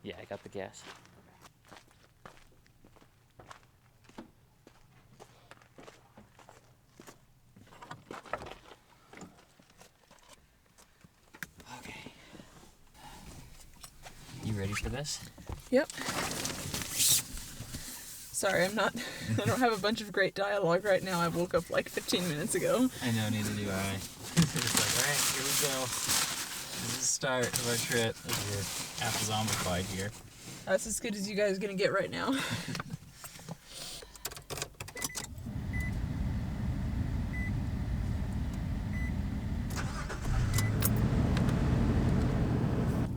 Yeah, I got the gas. Okay. You ready for this? Yep. Sorry, I don't have a bunch of great dialogue right now. I woke up like 15 minutes ago. I know, neither do I. It's like, alright, here we go. This is the start of our trip. We're half zombified here. That's as good as you guys are gonna get right now.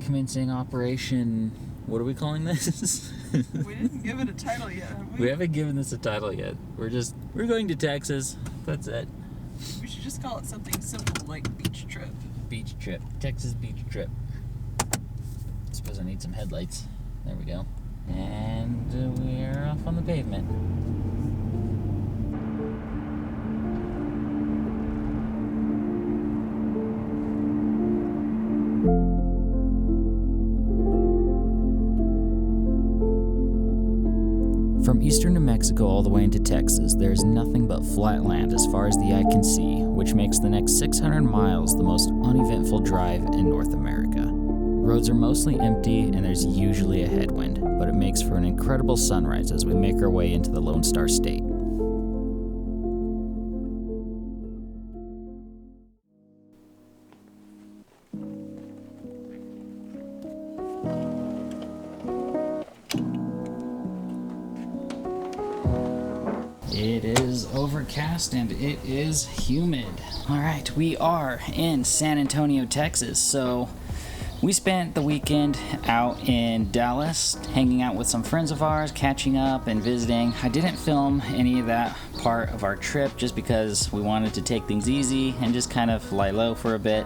Commencing operation. What are we calling this? We didn't give it a title yet, have we? We haven't given this a title yet. We're going to Texas. That's it. We should just call it something simple like beach trip. Beach trip. Texas beach trip. Suppose I need some headlights. There we go. And we're off on the pavement. From eastern New Mexico all the way into Texas, there is nothing but flat land as far as the eye can see, which makes the next 600 miles the most uneventful drive in North America. Roads are mostly empty and there's usually a headwind, but it makes for an incredible sunrise as we make our way into the Lone Star State. It is overcast and it is humid. Alright, we are in San Antonio, Texas. So we spent the weekend out in Dallas, hanging out with some friends of ours, catching up and visiting. I didn't film any of that part of our trip just because we wanted to take things easy and just kind of lie low for a bit.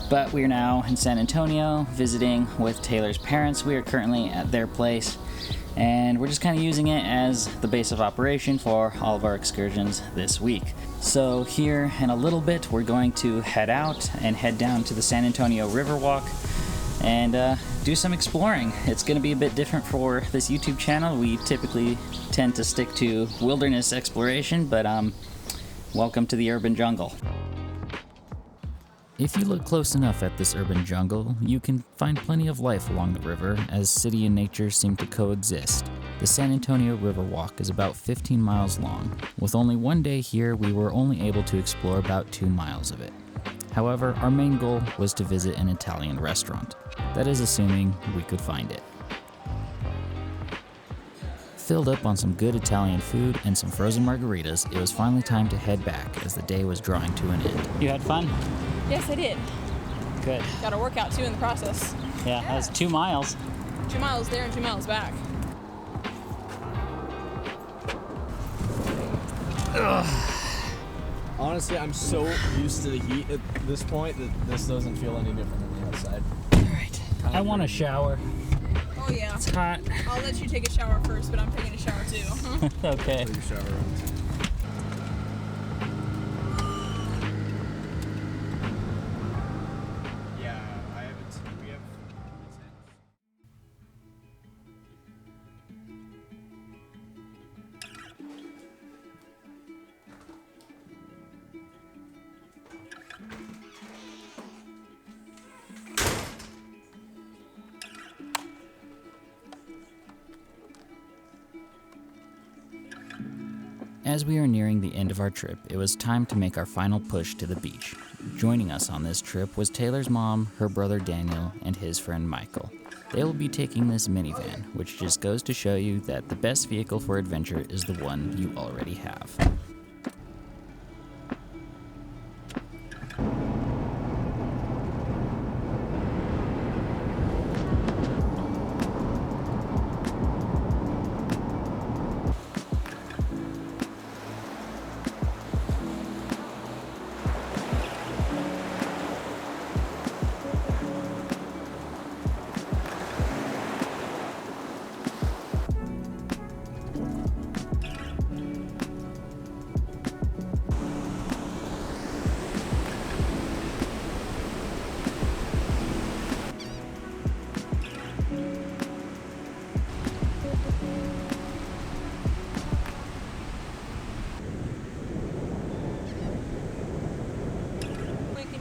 But we are now in San Antonio visiting with Taylor's parents. We are currently at their place. And we're just kind of using it as the base of operation for all of our excursions this week. So here in a little bit, we're going to head out and head down to the San Antonio Riverwalk and do some exploring. It's going to be a bit different for this YouTube channel. We typically tend to stick to wilderness exploration, but welcome to the urban jungle. If you look close enough at this urban jungle, you can find plenty of life along the river as city and nature seem to coexist. The San Antonio Riverwalk is about 15 miles long. With only one day here, we were only able to explore about 2 miles of it. However, our main goal was to visit an Italian restaurant. That is assuming we could find it. Filled up on some good Italian food and some frozen margaritas, it was finally time to head back as the day was drawing to an end. You had fun? Yes, I did. Good. Got a workout too in the process. Yeah, that was 2 miles. 2 miles there and 2 miles back. Ugh. Honestly, I'm so used to the heat at this point that this doesn't feel any different than the outside. Alright. I want a shower. Oh yeah. It's hot. I'll let you take a shower first, but I'm taking a shower too. Okay. Take a shower. As we are nearing the end of our trip, it was time to make our final push to the beach. Joining us on this trip was Taylor's mom, her brother Daniel, and his friend Michael. They will be taking this minivan, which just goes to show you that the best vehicle for adventure is the one you already have.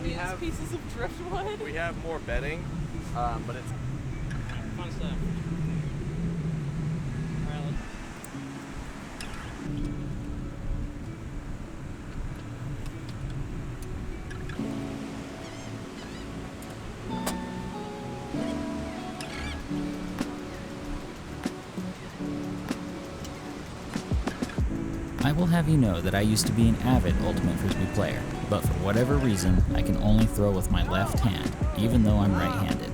we have pieces of driftwood. we have more bedding, but it's Fun stuff. All right, I will have you know that I used to be an avid Ultimate Frisbee player, but for whatever reason, I can only throw with my left hand, even though I'm right-handed.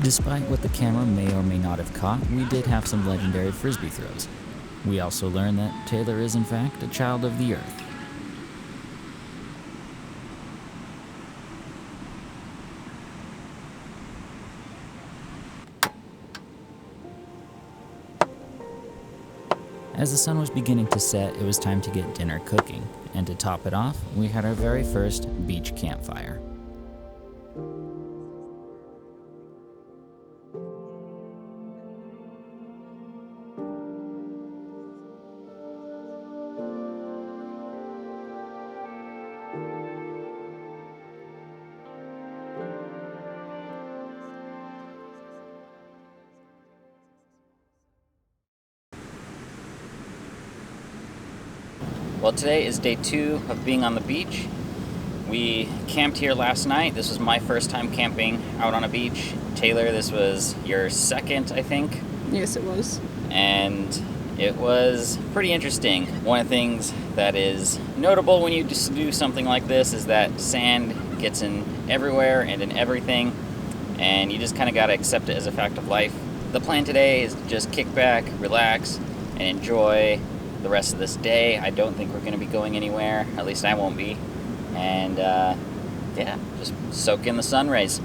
Despite what the camera may or may not have caught, we did have some legendary Frisbee throws. We also learned that Taylor is in fact a child of the earth. As the sun was beginning to set, it was time to get dinner cooking, and to top it off, we had our very first beach campfire. Well, today is day 2 of being on the beach. We camped here last night. This was my first time camping out on a beach. Taylor, this was your second, I think. Yes, it was. And it was pretty interesting. One of the things that is notable when you just do something like this is that sand gets in everywhere and in everything, and you just kind of got to accept it as a fact of life. The plan today is to just kick back, relax, and enjoy the rest of this day. I don't think we're going to be going anywhere, at least I won't be. And yeah, just soak in the sun rays.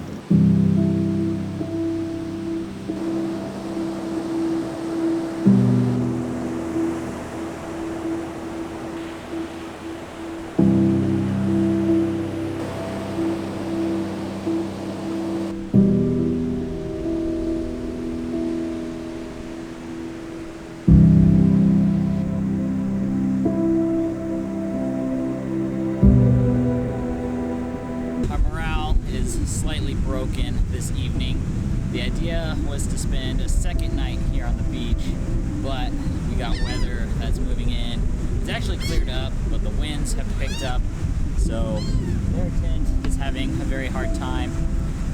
Slightly broken this evening. The idea was to spend a second night here on the beach, but we got weather that's moving in. It's actually cleared up, but the winds have picked up, so their tent is having a very hard time.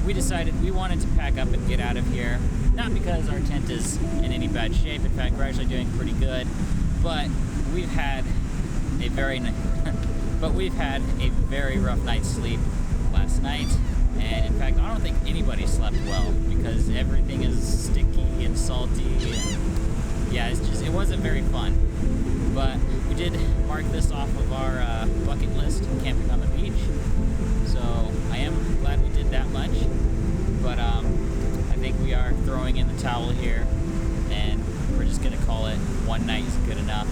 We decided we wanted to pack up and get out of here, not because our tent is in any bad shape. In fact, we're actually doing pretty good, but we've had a very rough night's sleep last night. And in fact, I don't think anybody slept well because everything is sticky and salty, and yeah, it wasn't very fun. But we did mark this off of our bucket list, camping on the beach. So I am glad we did that much. But I think we are throwing in the towel here, and we're just gonna call it one night is good enough.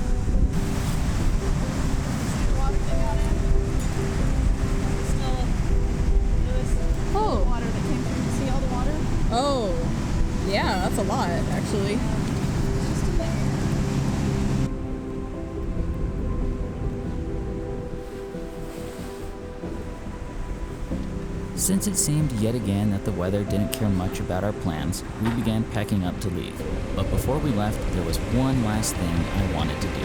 Oh. Water that came through. You see all the water? Oh, yeah, that's a lot, actually. It's just there. Since it seemed yet again that the weather didn't care much about our plans, we began packing up to leave. But before we left, there was one last thing I wanted to do.